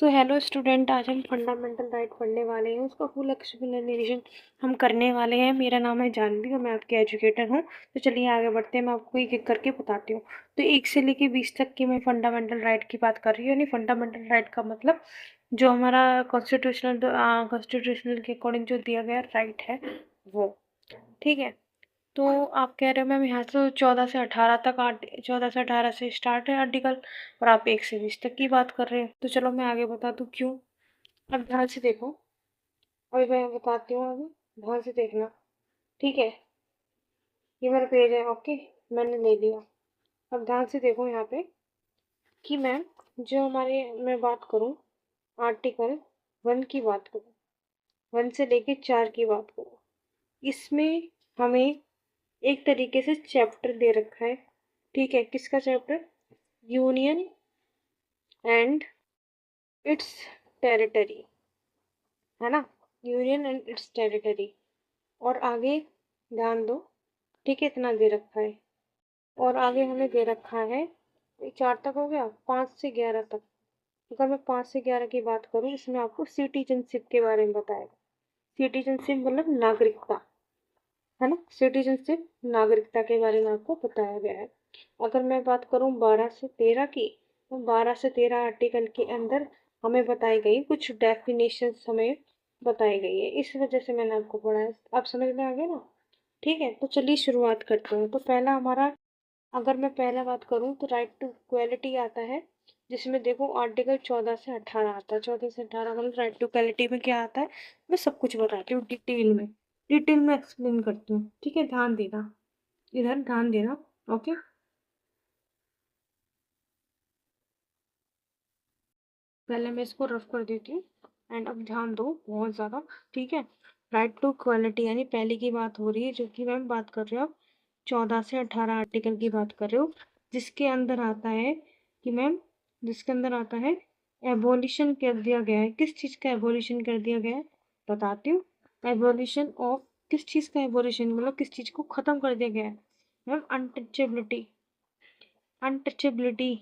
तो hello student, आज हम फंडामेंटल राइट पढ़ने वाले हैं। उसका फुल एक्सप्लेनेशन हम करने वाले हैं। मेरा नाम है जानवी और मैं आपकी एजुकेटर हूँ। तो चलिए आगे बढ़ते हैं, मैं आपको एक एक करके बताती हूँ। तो 1 से लेके 20 तक की मैं फंडामेंटल राइट की बात कर रही हूँ। यानी फंडामेंटल राइट का मतलब जो हमारा कॉन्स्टिट्यूशनल के अकॉर्डिंग जो दिया गया राइट है वो, ठीक है। तो आप कह रहे हो मैम यहाँ से 14 से 18 तक 14 से 18 से स्टार्ट है आर्टिकल, और आप 1 से 20 तक की बात कर रहे हैं। तो चलो मैं आगे बता दूँ क्यों। अब ध्यान से देखो, अभी मैं बताती हूँ, अभी ध्यान से देखना, ठीक है। ये मेरा पेज है, ओके, मैंने ले लिया। अब ध्यान से देखो यहाँ पे कि मैम जो हमारे, मैं बात करूँ आर्टिकल 1 की बात करूँ, 1 से लेके 4 की बात करूँ, इसमें हमें एक तरीके से चैप्टर दे रखा है, ठीक है। किसका chapter? Union and it's territory, है ना। Union and it's territory. और आगे ध्यान दो, ठीक है, इतना दे रखा है। और आगे हमें दे रखा है, 4 तक हो गया, 5 से 11 तक। अगर मैं 5 से 11 की बात करूँ, इसमें आपको सिटीजनशिप के बारे में बताएगा। सिटीजनशिप मतलब नागरिकता, है ना। सिटीजनशिप नागरिकता के बारे में आपको बताया गया है। अगर मैं बात करूं 12 से 13 की, तो 12 से 13 आर्टिकल के अंदर हमें बताई गई कुछ डेफिनेशन, हमें बताई गई है। इस वजह से मैंने आपको पढ़ाया। आप समझ में आ गया ना, ठीक है। तो चलिए शुरुआत करते हैं। तो पहला हमारा, अगर मैं पहला बात करूं तो राइट टू इक्वालिटी आता है, जिसमें देखो आर्टिकल 14 से 18 आता है। 14 से 18 मतलब राइट टू इक्वालिटी में क्या आता है, मैं सब कुछ बताती हूँ डिटेल में एक्सप्लेन करती हूँ, ठीक है। ध्यान देना, इधर ध्यान देना, ओके। पहले मैं इसको रफ कर देती हूँ एंड अब ध्यान दो बहुत ज़्यादा, ठीक है। राइट टू इक्वालिटी यानी पहले की बात हो रही है, जो कि मैं बात कर रही हूँ 14 से 18 आर्टिकल की बात कर रहे हो, जिसके अंदर आता है कि मैम, जिसके अंदर आता है एबोलिशन कर दिया गया है। किस चीज़ का एबोलिशन कर दिया गया है बताती हूँ। एबोलिशन ऑफ, किस चीज़ का एबोलिशन मतलब किस चीज़ को ख़त्म कर दिया गया है मैम? अनटचेबिलिटी, अनटचेबिलिटी,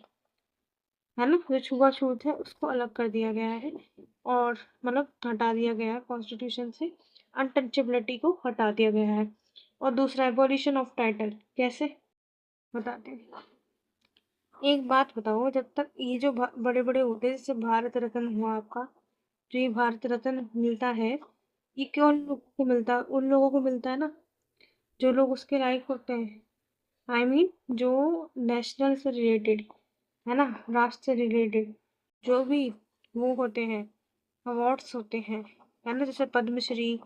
है ना। जो छुआछूत है उसको अलग कर दिया गया है, और मतलब हटा दिया गया है कॉन्स्टिट्यूशन से। अनटचेबिलिटी को हटा दिया गया है। और दूसरा एबॉलिशन ऑफ टाइटल, कैसे बताते हैं। एक बात बताओ, जब तक ये जो बड़े बड़े होते हैं, जैसे भारत रत्न हुआ आपका, जो ये भारत रत्न मिलता है, ये क्यों लोगों को मिलता है? उन लोगों को मिलता है ना जो लोग उसके लायक होते हैं। आई मीन जो नेशनल से रिलेटेड, है ना, राष्ट्र से रिलेटेड जो भी वो होते हैं, अवार्ड्स होते हैं, है ना, जैसे पद्मश्री,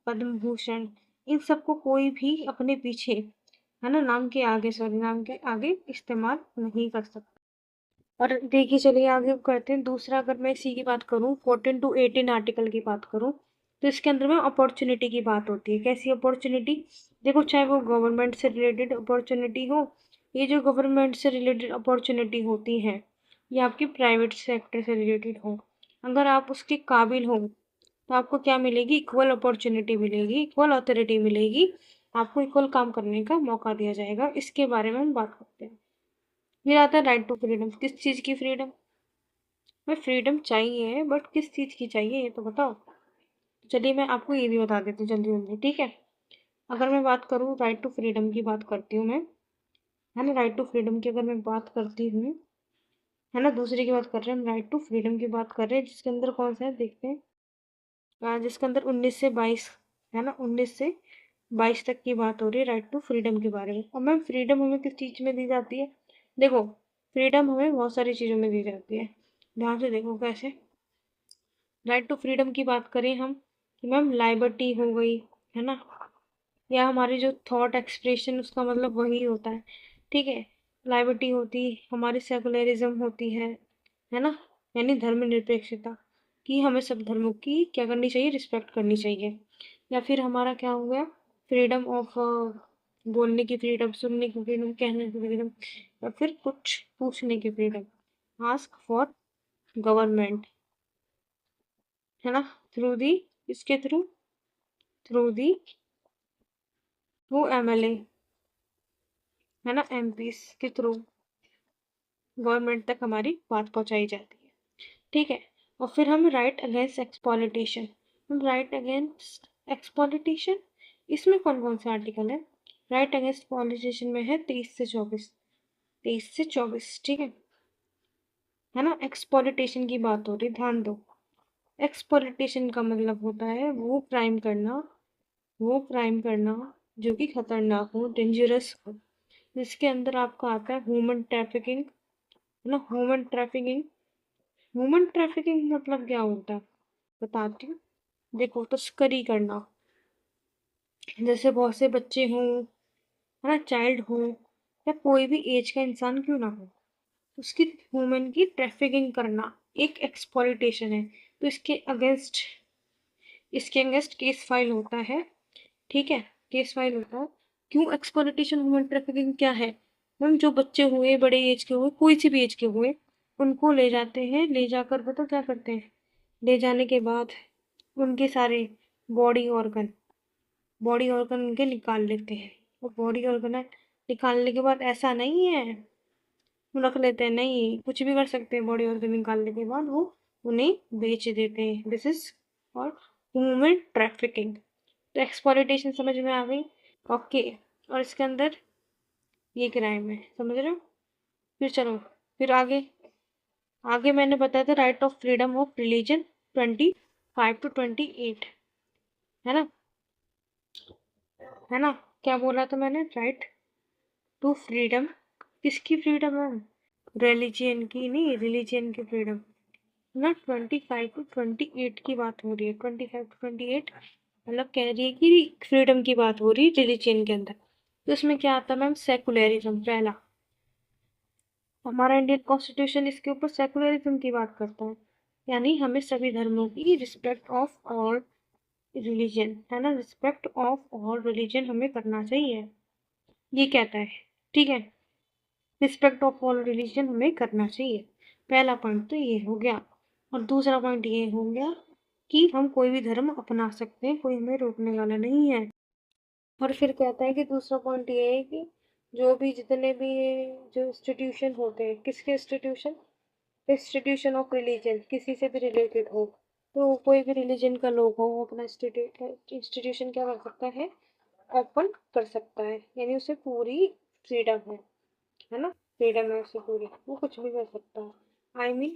पद्म भूषण, इन सबको कोई भी अपने पीछे, है ना, नाम के आगे, सॉरी, नाम के आगे इस्तेमाल नहीं कर सकता। और देखिए चलिए आगे करते हैं। दूसरा, अगर मैं इसी की बात करूँ 14 to 18 आर्टिकल की बात करूँ, तो इसके अंदर में अपॉर्चुनिटी की बात होती है। कैसी अपॉर्चुनिटी? देखो, चाहे वो गवर्नमेंट से रिलेटेड अपॉर्चुनिटी हो, ये जो गवर्नमेंट से रिलेटेड अपॉर्चुनिटी होती है, ये आपकी प्राइवेट सेक्टर से रिलेटेड हो, अगर आप उसके काबिल हो तो आपको क्या मिलेगी? इक्वल अपॉर्चुनिटी मिलेगी, इक्वल अथॉरिटी मिलेगी, आपको इक्वल काम करने का मौका दिया जाएगा। इसके बारे में हम बात करते हैं। फिर आता है राइट टू फ्रीडम। किस चीज़ की फ्रीडम? मैं फ्रीडम चाहिए, बट किस चीज़ की चाहिए ये तो बताओ। चलिए मैं आपको ये भी बता देती हूँ जल्दी जल्दी, ठीक है। अगर मैं बात करूँ राइट टू फ्रीडम की बात करती हूँ मैं, है ना। राइट टू फ्रीडम की अगर मैं बात करती हूँ, है ना, दूसरे की बात कर रहे हैं हम, राइट टू फ्रीडम की बात कर रहे हैं, जिसके अंदर कौन सा है देखते हैं। जिसके अंदर 19 से 22, है ना, 19 से 22 तक की बात हो रही है राइट टू फ्रीडम के बारे में। और मैम फ्रीडम हमें किस चीज़ में दी जाती है? देखो, फ्रीडम हमें बहुत सारी चीज़ों में दी जाती है। ध्यान से देखो कैसे। राइट टू फ्रीडम की बात करें हम, कि मैम लाइबर्टी हो गई, है ना, या हमारी जो थॉट एक्सप्रेशन, उसका मतलब वही होता है, ठीक है। लाइबर्टी होती, हमारी सेकुलरिज्म होती है ना, यानी धर्मनिरपेक्षता, कि हमें सब धर्मों की क्या करनी चाहिए? रिस्पेक्ट करनी चाहिए। या फिर हमारा क्या हो गया? फ्रीडम ऑफ बोलने की फ्रीडम, सुनने की फ्रीडम, कहने की फ्रीडम, या फिर कुछ पूछने की फ्रीडम। आस्क फॉर गवर्नमेंट, है ना, थ्रू दी, इसके through, through the, through MLA, है ना, एमपीस के थ्रू गवर्नमेंट तक हमारी बात पहुंचाई जाती है, ठीक है। और फिर हम राइट अगेंस्ट एक्सप्लॉइटेशन। हम राइट अगेंस्ट एक्सप्लॉइटेशन, इसमें कौन कौन से आर्टिकल है? राइट अगेंस्ट एक्सप्लॉइटेशन में है 23 से 24, 23 से 24, ठीक है ना। एक्सप्लॉइटेशन की बात हो रही, ध्यान दो। एक्सप्लॉइटेशन का मतलब होता है वो क्राइम करना, वो क्राइम करना जो कि खतरनाक हो, डेंजरस हो, जिसके अंदर आपका आता है ह्यूमन ट्रैफिकिंग, है ना। ह्यूमन ट्रैफिकिंग, ह्यूमन ट्रैफिकिंग मतलब क्या होता है बताती हूँ। देखो, तस्करी करना, जैसे बहुत से बच्चे हों, है ना, चाइल्ड हो, या कोई भी एज का इंसान क्यों ना हो, उसकी ह्यूमन की ट्रैफिकिंग करना एक एक्सप्लॉइटेशन है। तो इसके अगेंस्ट केस फाइल होता है, ठीक है, केस फाइल होता है। क्यों एक्सप्लॉइटेशन, ह्यूमन ट्रैफिकिंग क्या है? हम जो बच्चे हुए, बड़े एज के हुए, कोई सी भी एज के हुए, उनको ले जाते हैं, ले जाकर पता क्या करते हैं, ले जाने के बाद उनके सारे बॉडी ऑर्गन, बॉडी ऑर्गन उनके निकाल लेते हैं। और बॉडी ऑर्गन निकालने के बाद ऐसा नहीं है वो रख लेते हैं, नहीं, कुछ भी कर सकते हैं। बॉडी ऑर्गन निकालने के बाद वो उन्हें बेच देते हैं। दिस इज और ह्यूमन ट्रैफिकिंग। तो एक्सप्लॉइटेशन समझ में आ गई, ओके। और इसके अंदर ये क्राइम है, समझ रहे हो। फिर चलो, फिर आगे, आगे मैंने बताया था right of freedom of religion 25 to 28, है ना, है ना। क्या बोला था मैंने? राइट टू फ्रीडम, किसकी फ्रीडम है? रिलीजियन की नहीं, रिलीजियन की फ्रीडम ना। 25 to 28 की बात हो रही है, 25 to 28 मतलब कह रही है कि फ्रीडम की बात हो रही है रिलीजियन के अंदर। तो इसमें क्या आता है मैम? सेकुलरिज्म। पहला, हमारा इंडियन कॉन्स्टिट्यूशन इसके ऊपर सेकुलरिज्म की बात करता है, यानी हमें सभी धर्मों की रिस्पेक्ट ऑफ ऑल रिलीजन, है ना, रिस्पेक्ट ऑफ ऑल रिलीजन हमें करना चाहिए, ये कहता है, ठीक है। रिस्पेक्ट ऑफ ऑल रिलीजन हमें करना चाहिए। पहला पॉइंट तो ये हो गया। और दूसरा पॉइंट ये हो गया कि हम कोई भी धर्म अपना सकते हैं, कोई हमें रोकने वाला नहीं है। और फिर कहता है कि दूसरा पॉइंट ये है कि जो भी जितने भी जो इंस्टीट्यूशन होते हैं, किसके इंस्टीट्यूशन? इंस्टीट्यूशन ऑफ रिलीजन, किसी से भी रिलेटेड हो, तो कोई भी रिलीजन का लोग हो, वो अपना इंस्टीट्यूशन क्या कर सकता है? ओपन कर सकता है, यानी उसे पूरी फ्रीडम है ना, फ्रीडम है उसे पूरी, वो कुछ भी कर सकता है।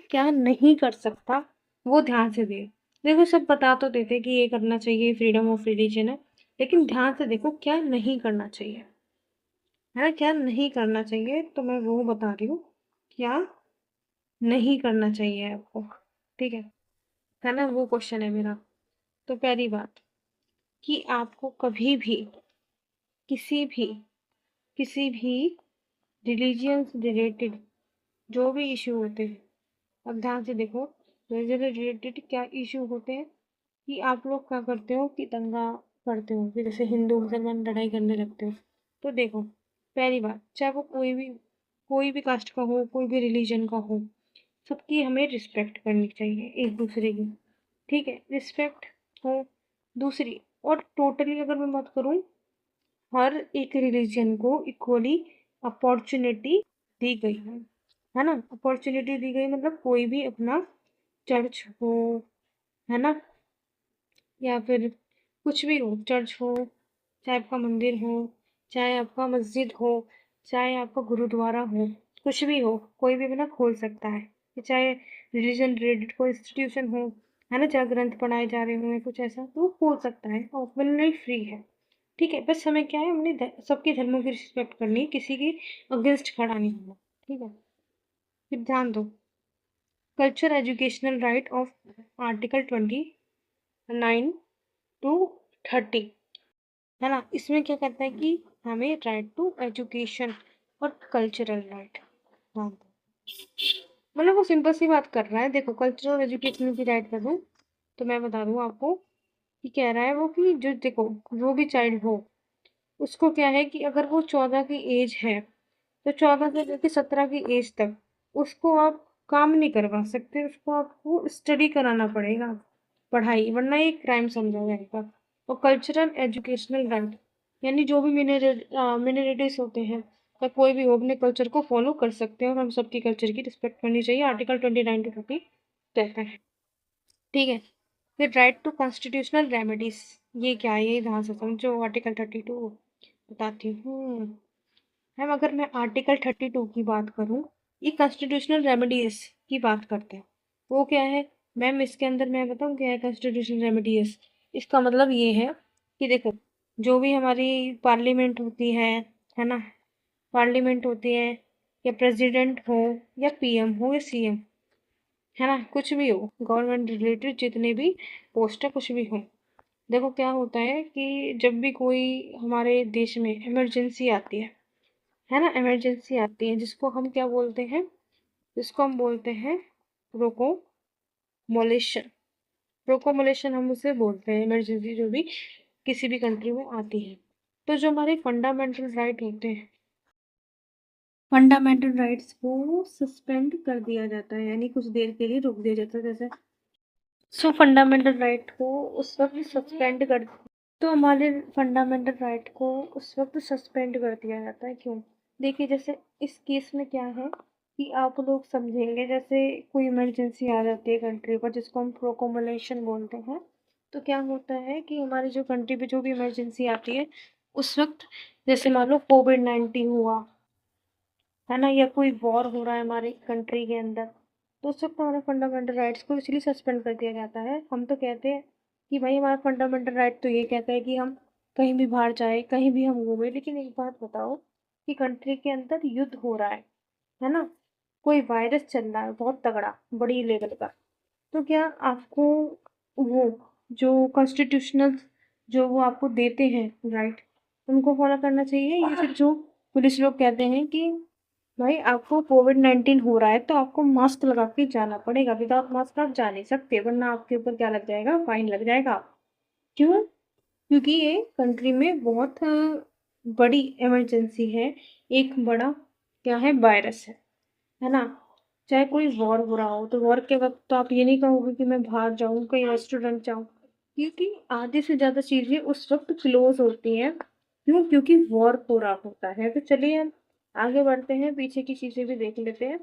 क्या नहीं कर सकता, वो ध्यान से दे। देखो, सब बता तो देते कि ये करना चाहिए, फ्रीडम ऑफ रिलीजन है, लेकिन ध्यान से देखो क्या नहीं करना चाहिए, है ना, क्या नहीं करना चाहिए, तो मैं वो बता रही हूँ क्या नहीं करना चाहिए आपको, ठीक है ना, वो क्वेश्चन है मेरा। तो पहली बात कि आपको कभी भी किसी भी किसी भी रिलीजियन से रिलेटेड जो भी इशू होते हैं, अब ध्यान से देखो, रिलीजन से रिलेटेड क्या इशू होते हैं कि आप लोग क्या करते हो कि दंगा करते हो, फिर जैसे हिंदू मुसलमान लड़ाई करने लगते हो। तो देखो, पहली बात, चाहे वो कोई भी कास्ट का हो, कोई भी रिलीजन का हो, सबकी हमें रिस्पेक्ट करनी चाहिए एक दूसरे की, ठीक है, रिस्पेक्ट हो। दूसरी, और टोटली अगर मैं बात करूँ, हर एक रिलीजन को इक्वली अपॉर्चुनिटी दी गई है ना। अपॉर्चुनिटी दी गई मतलब कोई भी अपना चर्च हो, है ना, या फिर कुछ भी हो, चर्च हो, चाहे आपका मंदिर हो, चाहे आपका मस्जिद हो, चाहे आपका गुरुद्वारा हो, कुछ भी हो, कोई भी अपना खोल सकता है। कि चाहे रिलीजन रिलेटेड कोई इंस्टीट्यूशन हो, है ना, चाहे ग्रंथ पढ़ाए जा रहे हों, कुछ ऐसा, तो वो खोल सकता है, ओपनली फ्री है, ठीक है। बस हमें क्या है, हमने सबके धर्मों की रिस्पेक्ट करनी है, किसी की अगेंस्ट खड़ा नहीं होना, ठीक है। फिर ध्यान दो, culture educational right of article 29 to 30, है ना। इसमें क्या कहता है कि हमें राइट टू एजुकेशन और कल्चरल राइट, हाँ, मतलब वो सिंपल सी बात कर रहा है। देखो, कल्चरल एजुकेशन की राइट कर दूँ तो मैं बता दूँ आपको कि कह रहा है वो कि जो, देखो, जो भी चाइल्ड हो, उसको क्या है कि अगर वो 14 की एज है, तो 14 से लेकर 17 की एज तक उसको आप काम नहीं करवा सकते, उसको आपको स्टडी कराना पड़ेगा, पढ़ाई, वरना ये क्राइम समझा जाएगा। और कल्चरल एजुकेशनल राइट, यानी जो भी मिनोरिटीज होते हैं या कोई भी हो, अपने कल्चर को फॉलो कर सकते हैं, और हम सबकी कल्चर की रिस्पेक्ट करनी चाहिए, आर्टिकल 29 to 30 कहता है। ठीक है। फिर राइट टू कॉन्स्टिट्यूशनल रेमेडीज, ये क्या है, ये ध्यान से समझो। आर्टिकल 32 बताती हूँ मैम। अगर मैं आर्टिकल 32 की बात करूँ, ये कॉन्स्टिट्यूशनल रेमेडीज की बात करते हैं। वो क्या है मैम, इसके अंदर मैं बताऊँ क्या है कॉन्स्टिट्यूशनल रेमेडीज। इसका मतलब ये है कि देखो, जो भी हमारी पार्लियामेंट होती है ना, पार्लियामेंट होती है, या प्रेसिडेंट हो, या पीएम हो, या सीएम, है ना, कुछ भी हो, गवर्नमेंट रिलेटेड जितने भी पोस्ट है, कुछ भी हो। देखो क्या होता है कि जब भी कोई हमारे देश में इमरजेंसी आती है ना, इमरजेंसी आती है, जिसको हम क्या बोलते हैं, जिसको हम बोलते हैं प्रोकोमोलेशन। प्रोकोमोलेशन हम उसे बोलते हैं, इमरजेंसी जो भी किसी भी कंट्री में आती है। तो जो हमारे फंडामेंटल राइट होते हैं, फंडामेंटल राइट्स को सस्पेंड कर दिया जाता है, यानी कुछ देर के लिए रोक दिया जाता है। जैसे फंडामेंटल राइट को उस वक्त सस्पेंड कर, तो हमारे फंडामेंटल राइट को उस वक्त सस्पेंड कर दिया जाता है। क्यों? देखिए, जैसे इस केस में क्या है कि आप लोग समझेंगे, जैसे कोई इमरजेंसी आ जाती है कंट्री पर, जिसको हम प्रोकोमोलेशन बोलते हैं। तो क्या होता है कि हमारी जो कंट्री पे जो भी इमरजेंसी आती है, उस वक्त जैसे मान लो कोविड-19 हुआ, है ना, या कोई वॉर हो रहा है हमारी कंट्री के अंदर, तो उस वक्त हमारे फंडामेंटल राइट्स को इसलिए सस्पेंड कर दिया जाता है। हम तो कहते हैं कि भाई हमारा फंडामेंटल राइट तो ये कहता है कि हम कहीं भी बाहर जाए, कहीं भी हम घूमे, लेकिन एक बात बताओ कि कंट्री के अंदर युद्ध हो रहा है ना, कोई वायरस चल रहा है बहुत तगड़ा, बड़ी लेवल का, तो क्या आपको वो जो कॉन्स्टिट्यूशनल जो वो आपको देते हैं राइट, उनको फॉलो करना चाहिए, या फिर जो पुलिस लोग कहते हैं कि भाई आपको कोविड-19 हो रहा है तो आपको मास्क लगा के जाना पड़ेगा, विदाउट मास्क आप जा नहीं सकते, वरना आपके ऊपर क्या लग जाएगा, फाइन लग जाएगा। क्यों? क्योंकि ये कंट्री में बहुत बड़ी इमरजेंसी है, एक बड़ा क्या है, वायरस है ना। चाहे कोई वॉर हो रहा हो, तो वॉर के वक्त तो आप ये नहीं कहोगे कि मैं बाहर जाऊं, कहीं रेस्टोरेंट जाऊं, क्योंकि आधे से ज्यादा चीजें उस वक्त क्लोज होती हैं। क्यों? क्योंकि वॉर हो रहा होता है। तो चलिए हम आगे बढ़ते हैं, पीछे की चीजें भी देख लेते हैं।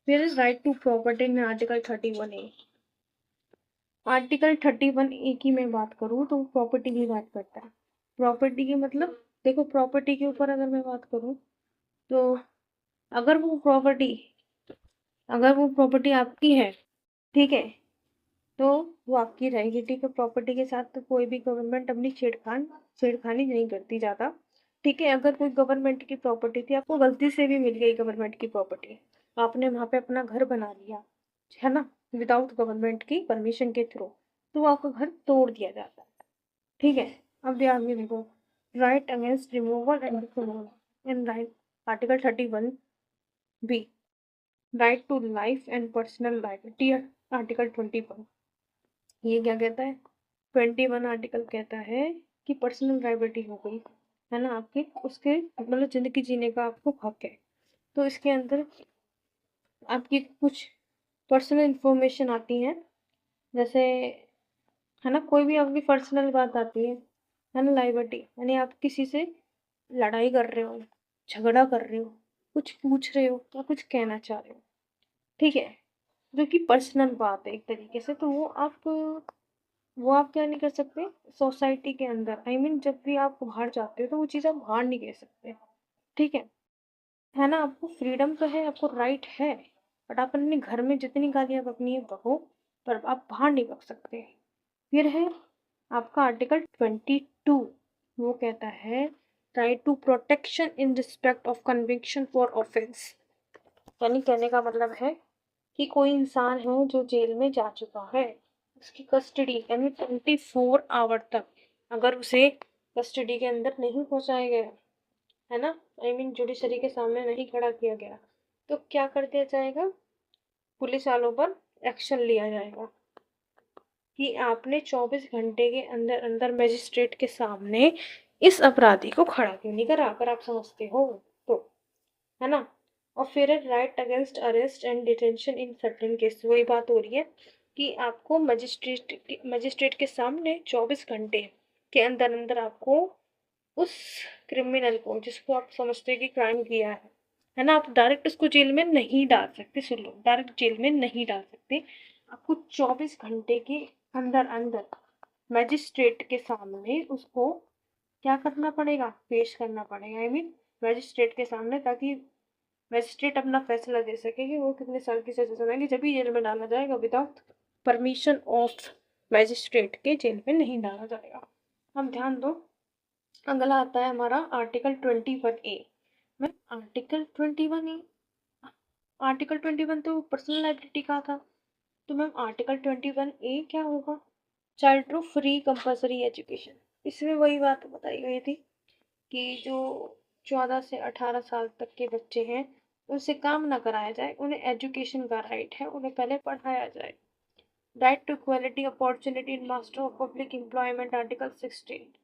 फिर राइट टू प्रॉपर्टी में आर्टिकल 31A। आर्टिकल 31A की मैं बात करूँ तो प्रॉपर्टी की बात करता है। प्रॉपर्टी की मतलब, देखो प्रॉपर्टी के ऊपर अगर मैं बात करूँ, तो अगर वो प्रॉपर्टी अगर वो प्रॉपर्टी आपकी है, ठीक है, तो वो आपकी रहेगी। ठीक है, प्रॉपर्टी के साथ तो कोई भी गवर्नमेंट अपनी छेड़खानी नहीं करती ज़्यादा। ठीक है, अगर कोई गवर्नमेंट की प्रॉपर्टी थी, आपको गलती से भी मिल गई गवर्नमेंट की प्रॉपर्टी, आपने वहाँ पे अपना घर बना लिया, है ना, विदाउट गवर्नमेंट की परमिशन के थ्रू, तो आपका घर तोड़ दिया जाता है। ठीक है, अब ध्यान में देखो, right against removal and disremoval in right, article 31B, right to life and personal liability, article 21। ये क्या कहता है, 21 आर्टिकल कहता है कि पर्सनल लाइबिलिटी हो गई, है ना, आपकी उसके मतलब जिंदगी जीने का आपको हक है। तो इसके अंदर आपकी कुछ पर्सनल इंफॉर्मेशन आती है, जैसे, है ना, कोई भी आपकी पर्सनल बात आती है ना, लाइबिलिटी यानी आप किसी से लड़ाई कर रहे हो, झगड़ा कर रहे हो, कुछ पूछ रहे हो, या कुछ कहना चाह रहे हो, ठीक है, जो कि पर्सनल बात है एक तरीके से, तो वो आप क्या नहीं कर सकते सोसाइटी के अंदर, आई मीन जब भी आप बाहर जाते हो तो वो चीज़ आप बाहर नहीं कह सकते। ठीक है ना, आपको फ्रीडम तो है, आपको राइट है, बट आप अपने घर में जितनी गालियाँ बकनी है बको, पर आप बाहर नहीं बक सकते। फिर है आपका आर्टिकल 22, वो कहता है right to protection in respect of conviction for offence. यानी कहने का मतलब है कि कोई इंसान है जो जेल में जा चुका है, उसकी कस्टडी यानी 24 आवर तक अगर उसे कस्टडी के अंदर नहीं पहुंचाया गया, है ना, आई मीन जुडिशरी के सामने नहीं खड़ा किया गया, तो क्या कर दिया जाएगा, पुलिस वालों पर एक्शन लिया जाएगा कि आपने 24 घंटे के अंदर अंदर मजिस्ट्रेट के सामने इस अपराधी को खड़ा क्यों नहीं करा, अगर आप समझते हो तो, है ना। और फिर right against arrest and detention in certain case, वही बात हो रही है कि आपको मजिस्ट्रेट के सामने 24 घंटे के अंदर अंदर आपको उस क्रिमिनल को, जिसको आप समझते हैं कि क्राइम किया है ना, आप डायरेक्ट उसको जेल में नहीं डाल सकते, सुन लो, डायरेक्ट जेल में नहीं डाल सकते, आपको 24 घंटे के अंदर अंदर मैजिस्ट्रेट के सामने उसको क्या करना पड़ेगा, पेश करना पड़ेगा। आई मीन मैजिस्ट्रेट के सामने, ताकि मैजिस्ट्रेट अपना फैसला दे सके कि वो कितने साल की सजा सुनाएंगे, जब भी जेल में डाला जाएगा। विदाउट परमिशन ऑफ मैजिस्ट्रेट के जेल में नहीं डाला जाएगा। अब ध्यान दो, अगला आता है हमारा आर्टिकल 21A। मैं आर्टिकल 21 तो पर्सनल लाइबिलिटी का था, तो मैम आर्टिकल 21A क्या होगा? Child to free compulsory education. इसमें वही बात बताई गई थी कि जो 14 से 18 साल तक के बच्चे हैं उनसे काम ना कराया जाए, उन्हें एजुकेशन का राइट है, उन्हें पहले पढ़ाया जाए। Right to equality opportunity in master of public employment article 16।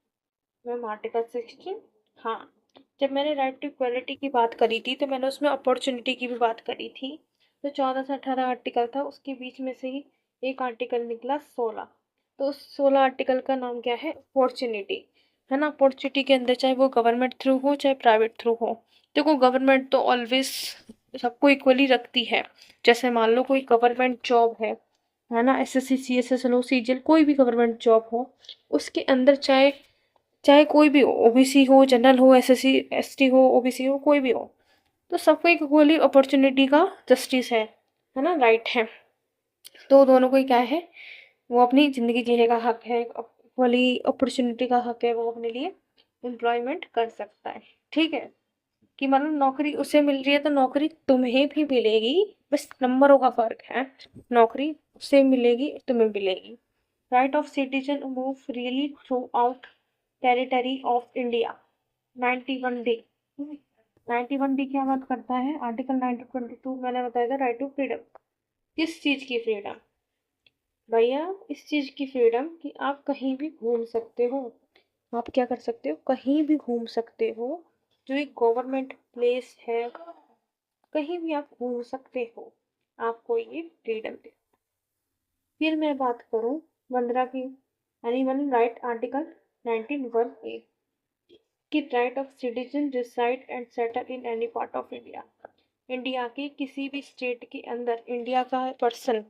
Ma'am article 16, हाँ, जब मैंने राइट टू इक्वालिटी की बात करी थी तो मैंने उसमें अपॉर्चुनिटी की भी बात करी थी। तो 14 से 18 आर्टिकल था, उसके बीच में से ही एक आर्टिकल निकला 16। तो उस 16 आर्टिकल का नाम क्या है? अपॉर्चुनिटी, है ना। अपॉर्चुनिटी के अंदर चाहे वो गवर्नमेंट थ्रू हो चाहे प्राइवेट थ्रू हो, देखो गवर्नमेंट तो ऑलवेज सबको इक्वली रखती है। जैसे मान लो कोई गवर्नमेंट जॉब है ना, एसएससी सीएसएस लो सीजीएल, कोई भी गवर्नमेंट जॉब हो, उसके अंदर चाहे चाहे कोई भी हो, ओबीसी हो, जनरल हो, एसएससी एसटी हो, ओबीसी हो, कोई भी हो, तो सबको एक इक्वली अपॉर्चुनिटी का जस्टिस है ना, राइट है। तो दोनों को क्या है, वो अपनी ज़िंदगी जीने का हक है, इक्वली अपॉर्चुनिटी का हक है, वो अपने लिए एम्प्लॉयमेंट कर सकता है। ठीक है, कि मतलब नौकरी उसे मिल रही है तो नौकरी तुम्हें भी मिलेगी, बस नंबरों का फर्क है। नौकरी उसे मिलेगी, तुम्हें मिलेगी। Right of citizen move freely through out territory of India. 91D। 91D क्या बात करता है? आर्टिकल 1922 मैंने बताया था, राइट टू फ्रीडम। किस चीज़ की फ्रीडम भैया? इस चीज़ की फ्रीडम कि आप कहीं भी घूम सकते हो। आप क्या कर सकते हो? कहीं भी घूम सकते हो। जो एक गवर्नमेंट प्लेस है, कहीं भी आप घूम सकते हो, आपको ये फ्रीडम दे। फिर मैं बात करूं 15 की, यानी वन राइट आर्टिकल 19(1)(a) कि right of citizen reside and settle in any part of India. India के किसी भी स्टेट के अंदर इंडिया का पर्सन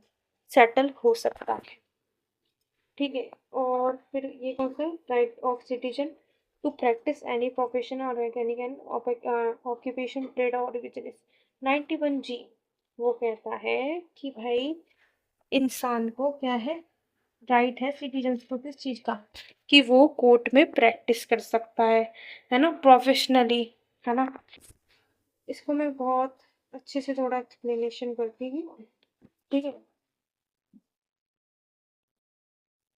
सेटल हो सकता है। ठीक है, और फिर ये कौन सा? Right of citizen to practise any profession और एनी ऑक्यूपेशन, ट्रेड और बिजनेस। 91G वो कहता है कि भाई इंसान को क्या है, राइट है सिटीजन को, किस चीज़ का? कि वो कोर्ट में प्रैक्टिस कर सकता है ना, प्रोफेशनली, है ना। इसको मैं बहुत अच्छे से थोड़ा एक्सप्लेनेशन करती हूँ। ठीक है,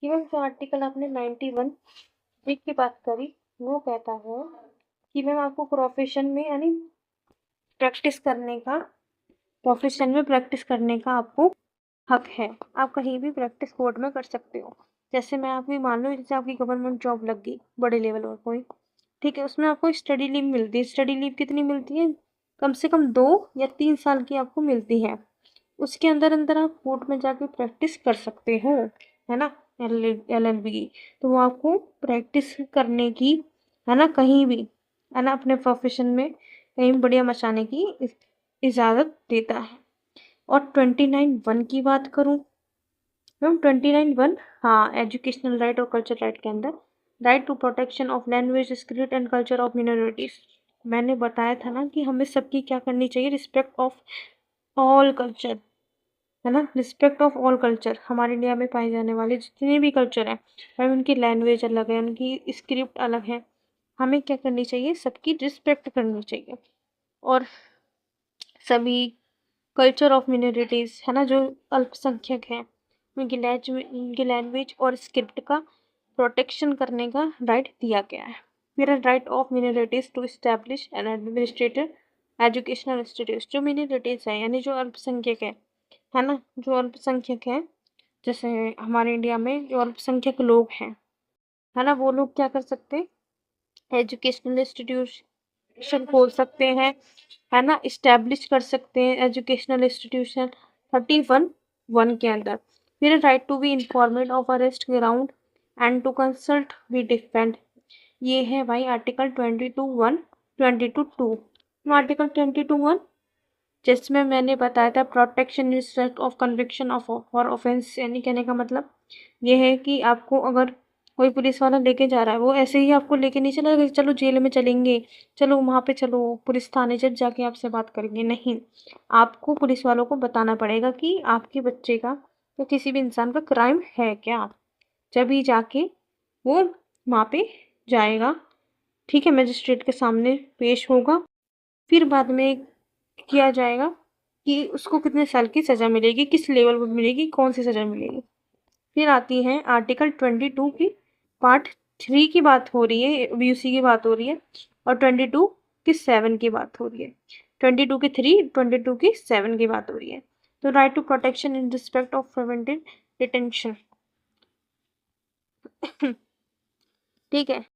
कि मैम जो आर्टिकल आपने 91 एक की बात करी, वो कहता है कि मैम आपको प्रोफेशन में, यानी प्रैक्टिस करने का, प्रोफेशन में प्रैक्टिस करने का आपको हक है। आप कहीं भी प्रैक्टिस कोर्ट में कर सकते हो। जैसे मैं आपकी मान लो, जैसे आपकी गवर्नमेंट जॉब लग गई बड़े लेवल पर कोई, ठीक है, उसमें आपको स्टडी लीव मिलती है। स्टडी लीव कितनी मिलती है? कम से कम 2 या 3 साल की आपको मिलती है। उसके अंदर अंदर आप कोर्ट में जाके प्रैक्टिस कर सकते हो, है ना, LLB की। तो वो आपको प्रैक्टिस करने की, है ना, कहीं भी, है ना, अपने प्रोफेशन में कहीं भी बढ़िया मचाने की इजाज़त देता है। और 29(1) की बात करूँ मैम, 29(1), हाँ, एजुकेशनल राइट और कल्चर राइट के अंदर right to protection of language, script and culture of minorities. मैंने बताया था ना कि हमें सबकी क्या करनी चाहिए, रिस्पेक्ट ऑफ ऑल कल्चर, है ना, रिस्पेक्ट ऑफ ऑल कल्चर। हमारे इंडिया में पाए जाने वाले जितने भी कल्चर हैं, भाई उनकी लैंग्वेज अलग है, उनकी स्क्रिप्ट अलग है, हमें क्या करनी चाहिए, सबकी रिस्पेक्ट करनी चाहिए। और सभी कल्चर ऑफ मिनोरिटीज़, है ना, जो अल्पसंख्यक हैं, उनकी लैंग्वेज और स्क्रिप्ट का प्रोटेक्शन करने का राइट दिया गया है। फिर right of minorities to establish an administrative educational institute. जो मिनोरिटीज़ हैं, यानी जो अल्पसंख्यक है ना, जो अल्पसंख्यक हैं, जैसे हमारे इंडिया में जो अल्पसंख्यक लोग हैं, है ना, वो लोग क्या कर सकते हैं, एजुकेशनल इंस्टीट्यूशन खोल सकते हैं, है ना, इस्टेब्लिश कर सकते हैं एजुकेशनल इंस्टीट्यूशन 31(1) के अंदर। फिर right to be informed of arrest ground and to consult we defend. ये है भाई आर्टिकल 22(1), 22(2). आर्टिकल 22(1) जिसमें मैंने बताया था protection in respect of conviction of for offence, यानी कहने का मतलब ये है कि आपको अगर कोई पुलिस वाला लेके जा रहा है, वो ऐसे ही आपको लेके नहीं चला कि चलो जेल में चलेंगे, चलो वहाँ पे चलो पुलिस थाने जब जाके आपसे बात करेंगे, नहीं। आपको पुलिस वालों को बताना पड़ेगा कि आपके बच्चे का या किसी भी इंसान का क्राइम है क्या, जभी जाके वो वहाँ पे जाएगा, ठीक है, मजिस्ट्रेट के सामने पेश होगा। फिर बाद में किया जाएगा कि उसको कितने साल की सज़ा मिलेगी, किस लेवल पर मिलेगी, कौन सी सज़ा मिलेगी। फिर आती है आर्टिकल 22 की पार्ट 3 की बात हो रही है, यूसी की बात हो रही है, और 22 की 7 की बात हो रही है। 22 की 3, 22 की 7 की बात हो रही है। तो right to protection in respect of preventive detention. ठीक है।